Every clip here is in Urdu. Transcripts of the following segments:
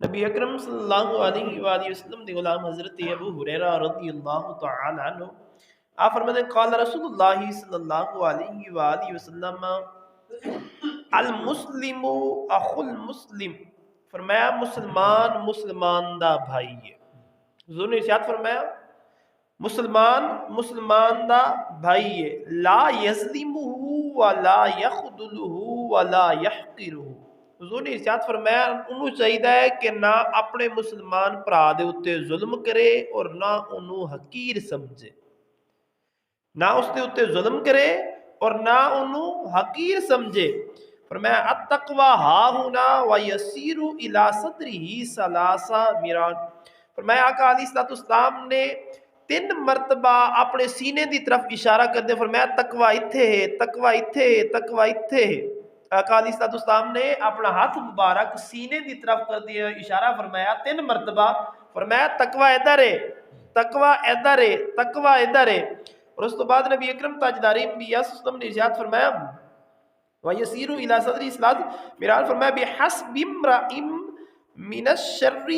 نبی اکرم صلی اللہ علیہ وآلہ وسلم دے غلام حضرت ابو ہریرہ رضی اللہ تعالی عنہ آپ فرماتے ہیں قال رسول اللہ صلی اللہ علیہ وآلہ وسلم المسلم اخو المسلم، فرمایا مسلمان مسلمان دا بھائی ہے۔ حضور نے ارشاد فرمایا مسلمان مسلمان دا بھائی ہے، لا یظلمہ ولا یخذلہ ولا یحقرہ۔ حضور نے ارشاد فرمایا انہوں چاہیے کہ نہ اپنے مسلمان بھرا دے اتے ظلم کرے اور نہ انہوں حقیر سمجھے، نہ اس دے اتے ظلم کرے اور نہ انہوں حقیر سمجھے۔ فرمایا التقوی ہاہنا ویسیر الی صدرہ ثلاث مران، فرمایا آقا علیہ السلام نے 3 مرتبہ اپنے سینے دی طرف اشارہ کر دے، فرمایا تقوی اتھے ہے، تقوی اتھے ہے، تقوی اتھے ہے۔ آقا علیہ السلام نے اپنا ہاتھ مبارک سینے دی طرف کر دیا، اشارہ فرمایا 3 مرتبہ، فرمایا تقوی ادھر ہے، تقوی ادھر ہے، تقوی ادھر ہے۔ اور اس تو بعد نبی اکرم تاجدار انبیاء صلی اللہ علیہ وسلم نے ارشاد فرمایا وَيَسِيرُ إِلَى صَدْرِ صلاۃ میران، فرمایا بِحَسْبِ امْرَئٍ مِّنَ الشَّرِّ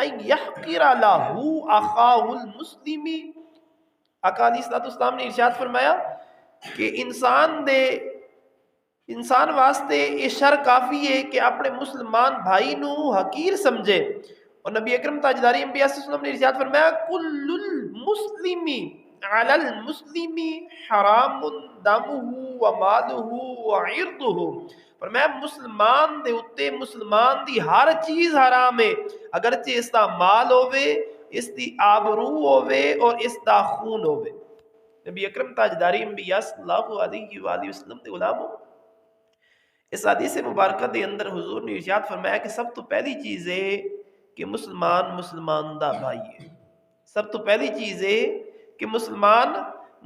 أَن يَحْقِرَ لَهُ أَخَاهُ الْمُسْلِمِ۔ آقا علیہ السلام نے ارشاد فرمایا کہ انسان واسطے یہ شر کافی ہے کہ اپنے مسلمان بھائی نو حقیر سمجھے۔ اور نبی اکرم تاجدار انبیاء صلی اللہ علیہ وسلم نے ارشاد فرمایا کل المسلم علی المسلم حرام دمہ ومالہ وعرضہ، فرمایا مسلمان دے اتے مسلمان دی ہر چیز حرام ہے، اگرچہ اس دا مال ہووے، اس دی آبرو ہووے اور اس دا خون ہووے۔ نبی اکرم تاجدار انبیاء صلی اللہ علیہ وآلہ وسلم دے غلاموں، اس حدیث مبارکہ دے اندر حضور نے ارشاد فرمایا کہ سب تو پہلی چیز ہے کہ مسلمان مسلمان دا بھائی ہے، سب تو پہلی چیز ہے کہ مسلمان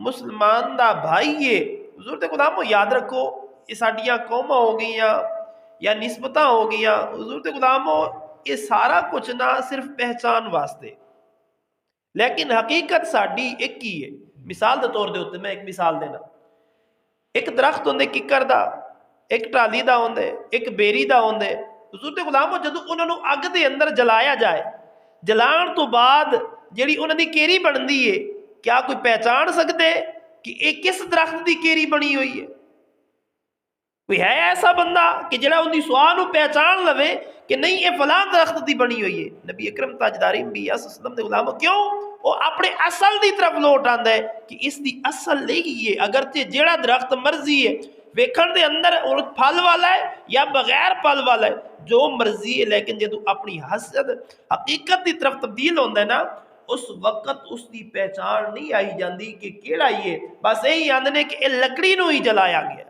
مسلمان دا بھائی ہے۔ حضور دے غلاموں یاد رکھو یہ ساڈیاں قوماں ہو گئیاں یا نسبتاں ہو گئیاں، حضور دے غلاموں یہ سارا کچھ نہ صرف پہچان واسطے، لیکن حقیقت ساڈی ایک ہی ہے۔ مثال دے طور دے ہوتے میں ایک مثال دینا، ایک درخت ہوندے ککر دا، ایک ٹالی دا ہوندے، ایک بیری دا ہوندے۔ حضور دے غلاموں جدو انہوں نے اگ دے اندر جلایا جائے، جلان تو بعد جیڑی انہوں نے کیری بندی ہے، کیا کوئی پہچان سکتے کہ ایک کس درخت دی کیری بنی ہوئی ہے؟ کوئی ہے ایسا بندہ کہ جڑا ان دی سوانو پہچان لوے کہ نہیں یہ فلاں درخت دی بنی ہوئی ہے؟ نبی اکرم تاجدار انبیاء صلی اللہ علیہ وسلم دے غلاموں کیوں؟ وہ اپنے اصل دی طرف لوٹ آندا ہے کہ اس دی اصل نہیں ہے، اگرچہ جیڑا درخت مرضی ہے ویکھن دے اندر پھل والا ہے یا بغیر پھل والا ہے، جو مرضی ہے، لیکن جدو اپنی حقیقت دی طرف تبدیل ہوندا ہے نا، اس وقت اس دی پہچان نہیں آئی جاندی کہ کیڑا ہی ہے، بس یہی آندنے کہ یہ لکڑی نو ہی جلایا گیا،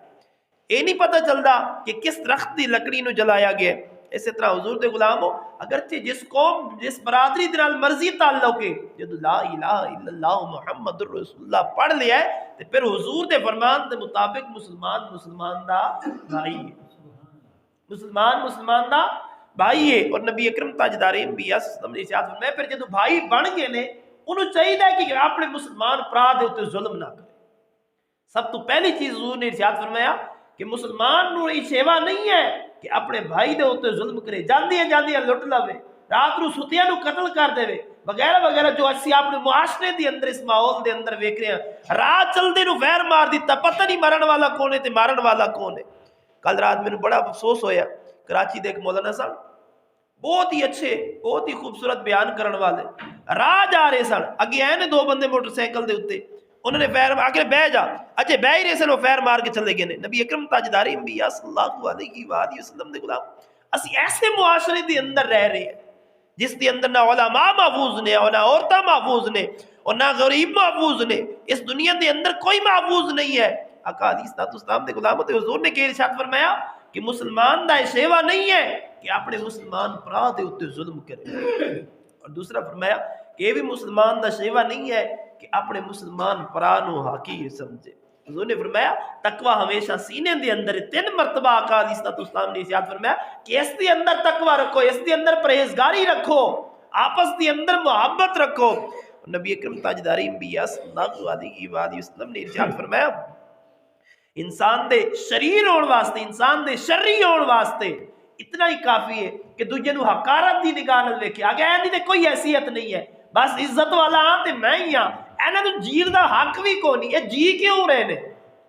یہ نہیں پتہ چلتا کہ کس درخت دی لکڑی نو جلایا گیا۔ اسی طرح حضور دے غلاموں اگرچہ جس قوم جس برادری دے نال مرضی تعلق ہے، جدو لا الہ الا اللہ محمد رسول اللہ پڑھ لیا ہے تو پھر حضور دے فرمان دے مطابق مسلمان مسلمان دا بھائی ہے، مسلمان مسلمان دا بھائی ہے۔ اور نبی اکرم تاجدار انبیاء صلی اللہ علیہ وسلم نے پھر جدو بھائی بن گئے نے انہوں چاہیے کہ اپنے مسلمان پرا دے اتے ظلم نہ کرے۔ سب تو پہلی چیز حضور نے ارشاد فرمایا کہ مسلمان نو یہ سیوا نہیں ہے کہ اپنے بھائی دے ہوتے ظلم کرے، جاندیاں جاندیاں لٹ لوے، رات نو ستیاں نو قتل کر دے وغیرہ وغیرہ، جو اسی اپنے معاشرے دی اندر اس ماحول دے اندر ویکھ رہے ہیں۔ رات چلدے نو ویر مار دیتا، پتہ نہیں مرن والا کون ہے تے مارن والا کون ہے۔ کل رات میں بڑا افسوس ہویا، کراچی دے ایک مولانا سن، بہت ہی اچھے بہت ہی خوبصورت بیان کرن والے، راہ جا رہے سن، اگے آئے نے 2 بندے موٹر سائیکل دے اوتے، انہوں نے فیر آگے بہ جا، اچھے بہ ہی رہے سن، وہ فیر مار کے چلے گئے نے۔ نبی اکرم تاجدار انبیاء صلی اللہ علیہ وآلہ وسلم دے غلام، اسی ایسے معاشرے دے اندر رہ رہے ہیں جس دے اندر نہ علماء محفوظ نے، اور نہ عورتاں محفوظ نے، اور نہ غریب محفوظ نے، اس دنیا دے اندر کوئی محفوظ نہیں ہے۔ آقا علیہ السلام دے غلاموں تے حضور نے کہ ارشاد فرمایا کہ مسلمان دا سیوا نہیں ہے کہ اپنے مسلمان پرا دے اتے ظلم کرے، اور دوسرا فرمایا کہ یہ بھی مسلمان دا سیوا نہیں ہے کہ اپنے مسلمان پرانو حقیر سمجھے۔ حضور نے فرمایا تقوی ہمیشہ سینے دے اندر 3 مرتبہ آقا علیہ السلام نے ارشاد فرمایا کہ اس دے اندر تقوی رکھو، اس دے اندر پرہیزگاری رکھو، آپس دے اندر محبت رکھو۔ نبی اکرم تاجدار انبیاء صلی اللہ علیہ وآلہ وسلم نے ارشاد فرمایا انسان دے شریر ہون واسطے، انسان دے شرری ہون واسطے اتنا ہی کافی ہے کہ دوجے نو حقارت دی نگاہ نال ویکھے آگے اینی تے کوئی حیثیت نہیں ہے بس عزت والا ہاں تے میں ہی ہاں اینا تو جیر دا حق بھی کو نہیں یہ جی کیوں رہے نے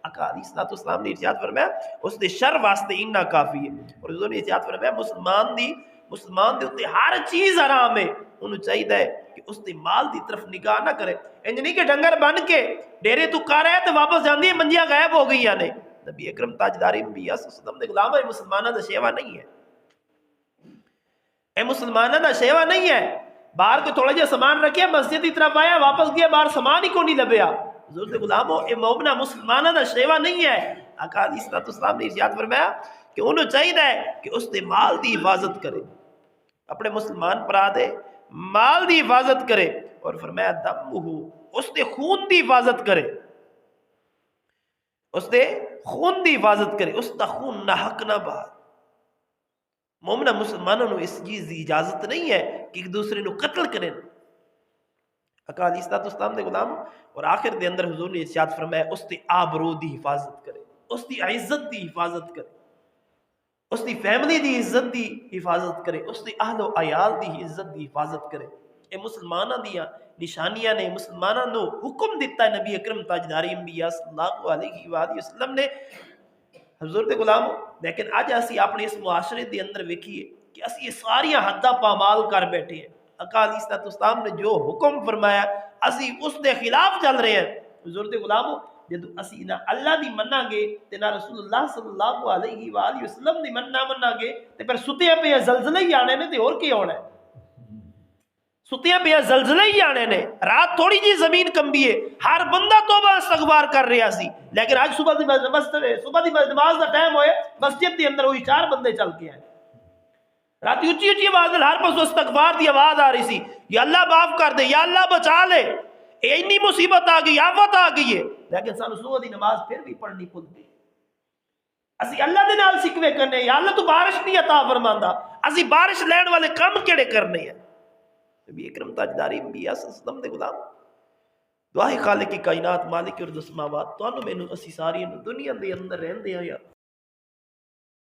آقا علیہ الصلوۃ والسلام نے ارشاد فرمایا اس دے شر واسطے اتنا کافی ہے اور حضور نے ارشاد فرمایا مسلمان دے اوتے ہر چیز حرام ہے انہوں چاہیے کہ اس دے مال دی طرف نگاہ نہ کرے انج نہیں کہ ڈنگر بن کے ڈیرے تو کر ہے تو واپس جاندی ہے منجیاں غائب ہو گئی نے نبی اکرم تاجدار انبیاء صلی اللہ علیہ وسلم دے غلام ہے مسلمانہ دا شیوا نہیں ہے اے مسلمانہ دا شیوا نہیں ہے باہر کو تھوڑا جا سامان رکھیا مسجد کی طرف آیا واپس گیا باہر سامان ہی کو نہیں لبیا حضور دے غلاموں اے مومنہ مسلمانہ دا شیوا نہیں ہے آقا علیہ الصلوۃ والسلام نے ارشاد فرمایا کہ انہوں چاہیے کہ اس دے مال دی حفاظت کرے اپنے مسلمان پرا دے مال دی حفاظت کرے اور فرمایا دمہ اس دے خون دی حفاظت کرے اس دے خون دی حفاظت کرے اس دا خون نہ حق نہ بہا مومنہ مسلمانوں نے اس چیز دی اجازت نہیں ہے کہ ایک دوسرے نو قتل کریں آقا علیہ الصلوۃ والسلام دے غلام اور آخر دے اندر حضور نے ارشاد فرمایا اس دی آبرو دی حفاظت کرے اس دی عزت دی حفاظت کرے اس دی فیملی دی عزت دی حفاظت کرے اس دی اہل و عیال دی عزت دی حفاظت کرے اے مسلمانہ دیاں نشانیاں نے مسلمانہ نو حکم دیتا ہے نبی اکرم تاجدار انبیاء صلی اللہ علیہ وآلہ وسلم نے حضور دے غلام لیکن آج اسی اپنے اس معاشرے دے اندر ویکھیے کہ اسی یہ ساریاں حداں پامال کر بیٹھے ہیں آقا علیہ الصلوۃ والسلام نے جو حکم فرمایا اسی اس دے خلاف چل رہے ہیں حضور دے غلاموں جدو اسی نہ اللہ دی مننا گے تے نہ رسول اللہ صلی اللہ علیہ وآلہ وسلم دی مننا گے تے پھر ستیاں پہ زلزلے ہی آنے نے تے اور کی ہونا ہے ستیاں پہ زلزلے ہی آنے نے رات تھوڑی جی زمین کمبی ہے ہر بندہ توبہ استغفار کر رہا سی لیکن آج صبح دی نماز دا ٹائم ہوئے مسجد دے اندر وہی 4 بندے چل کے آئے رات اونچی اونچی آواز ہر پاس استغفار دی آواز آ رہی سی یا اللہ معاف کر دے یا اللہ بچا لے اینی مصیبت آ گئی آفت آ گئی ہے لیکن سانو صبح دی نماز پھر بھی پڑھنی بھول گئی اسی اللہ دے نال سکوے کرنے یا اللہ تو بارش نہیں عطا فرماندا اسی بارش لین والے کام کیڑے کرنے ہیں نبی اکرم تاجدار انبیاء صلی اللہ علیہ وسلم دے غلام دعا ہے خالق کی کائنات مالک ارض و سماوات تو انو مینوں اسی ساری دنیا دے اندر رہندے ہیں یا